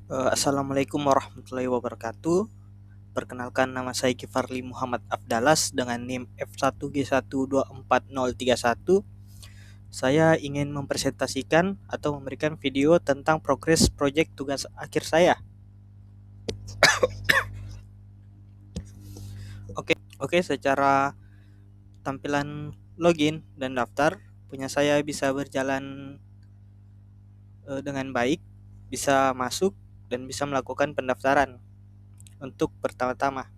Assalamualaikum warahmatullahi wabarakatuh. Perkenalkan, nama saya Gifarli Muhammad Afdalas dengan NIM F1G1244031. Saya ingin mempresentasikan atau memberikan video tentang progres proyek tugas akhir saya. Oke, secara tampilan login dan daftar punya saya bisa berjalan dengan baik, bisa masuk dan bisa melakukan pendaftaran untuk pertama-tama.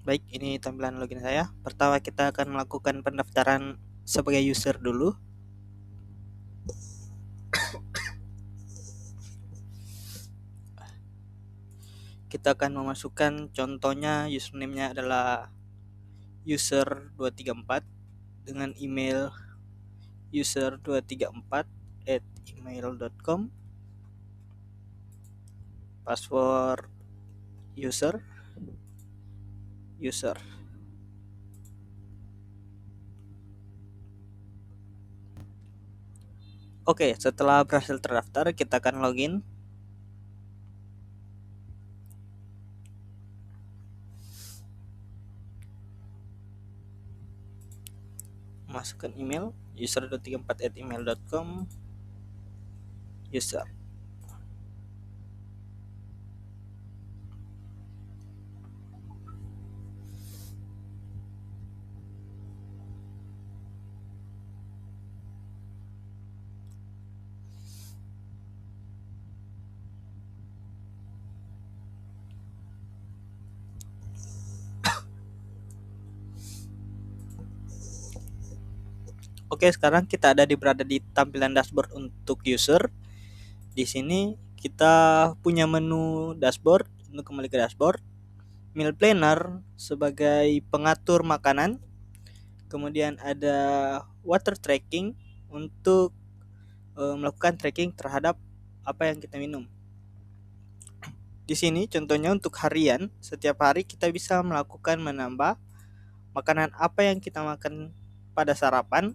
Baik, ini tampilan login saya. Pertama kita akan melakukan pendaftaran sebagai user dulu. Kita akan memasukkan, contohnya username-nya adalah user234 dengan email user234@gmail.com. Password user. Oke, setelah berhasil terdaftar, kita akan login. Masukkan email user234@email.com. User. Oke, sekarang kita berada di tampilan dashboard untuk user. Di sini kita punya menu dashboard. Untuk kembali ke dashboard, meal planner sebagai pengatur makanan, kemudian ada water tracking untuk melakukan tracking terhadap apa yang kita minum. Di sini contohnya untuk harian, setiap hari kita bisa melakukan menambah makanan apa yang kita makan pada sarapan,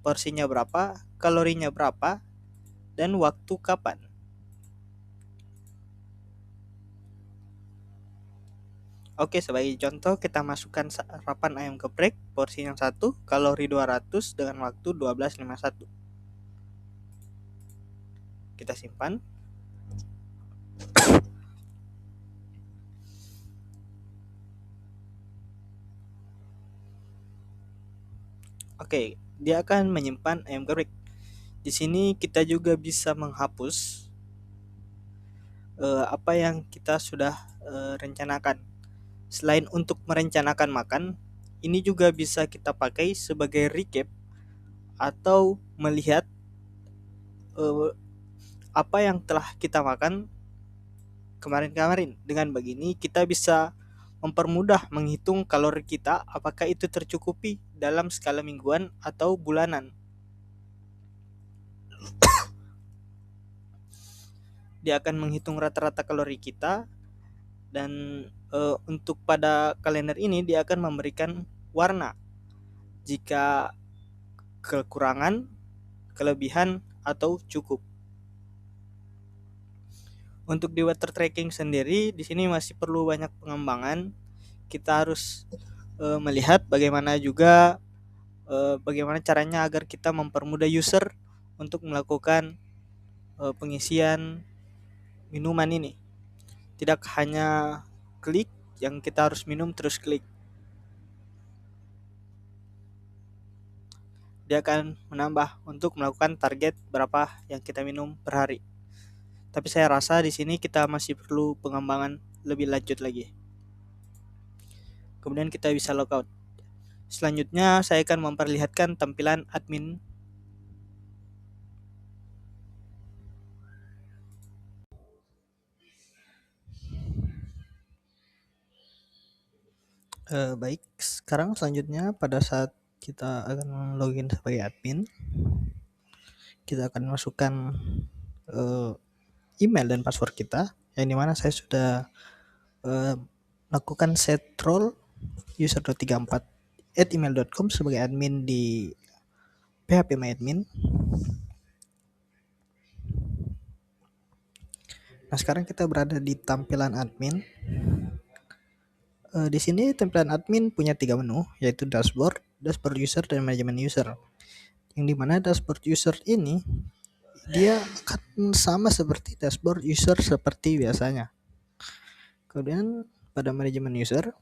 porsinya berapa, kalorinya berapa, dan waktu kapan. Oke, sebagai contoh kita masukkan sarapan ayam geprek porsi yang 1, kalori 200 dengan waktu 12.51. Kita simpan. Oke, dia akan menyimpan ayam geprek. Di sini kita juga bisa menghapus apa yang kita sudah rencanakan. Selain untuk merencanakan makan, ini juga bisa kita pakai sebagai recap atau melihat apa yang telah kita makan kemarin-kemarin. Dengan begini kita bisa mempermudah menghitung kalori kita, apakah itu tercukupi dalam skala mingguan atau bulanan. Dia akan menghitung rata-rata kalori kita, dan untuk pada kalender ini dia akan memberikan warna jika kekurangan, kelebihan, atau cukup. Untuk di water tracking sendiri, di sini masih perlu banyak pengembangan. Kita harus melihat bagaimana juga bagaimana caranya agar kita mempermudah user untuk melakukan pengisian minuman ini. Tidak hanya klik, yang kita harus minum terus klik. Dia akan menambah untuk melakukan target berapa yang kita minum per hari. Tapi saya rasa di sini kita masih perlu pengembangan lebih lanjut lagi. Kemudian kita bisa logout. Selanjutnya saya akan memperlihatkan tampilan admin. Baik, sekarang selanjutnya pada saat kita akan login sebagai admin, kita akan masukkan email dan password kita, yang dimana saya sudah lakukan set role user234@email.com sebagai admin di PHP MyAdmin. Nah, sekarang kita berada di tampilan admin. Di sini tampilan admin punya 3 menu, yaitu dashboard, dashboard user, dan manajemen user. Yang dimana dashboard user ini dia akan sama seperti dashboard user seperti biasanya. Kemudian pada manajemen user,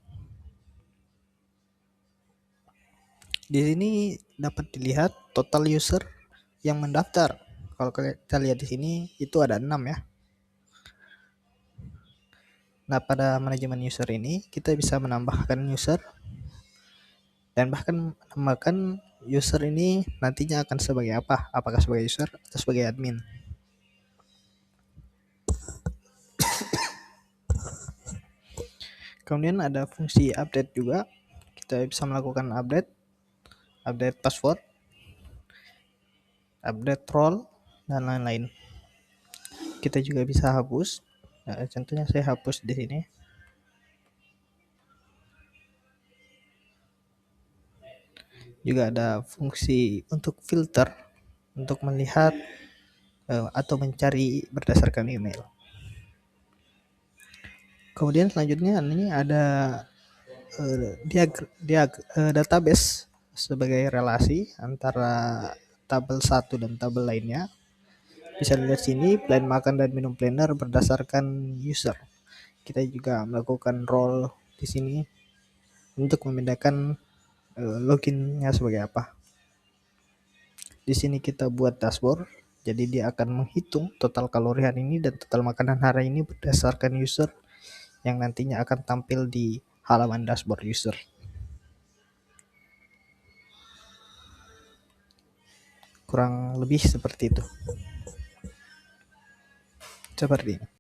di sini dapat dilihat total user yang mendaftar. Kalau kita lihat di sini itu ada 6 ya. Nah, pada manajemen user ini kita bisa menambahkan user dan bahkan menambahkan user ini nantinya akan sebagai apa? Apakah sebagai user atau sebagai admin? Kemudian ada fungsi update juga. Kita bisa melakukan update password, update role, dan lain-lain. Kita juga bisa hapus. Nah, contohnya saya hapus di sini. Juga ada fungsi untuk filter untuk melihat atau mencari berdasarkan email. Kemudian selanjutnya ini ada database sebagai relasi antara tabel 1 dan tabel lainnya. Bisa dilihat sini plan makan dan minum planner berdasarkan user. Kita juga melakukan role di sini untuk membedakan loginnya sebagai apa. Di sini kita buat dashboard, jadi dia akan menghitung total kalori hari ini dan total makanan hari ini berdasarkan user yang nantinya akan tampil di halaman dashboard user. Kurang lebih seperti itu. Seperti ini.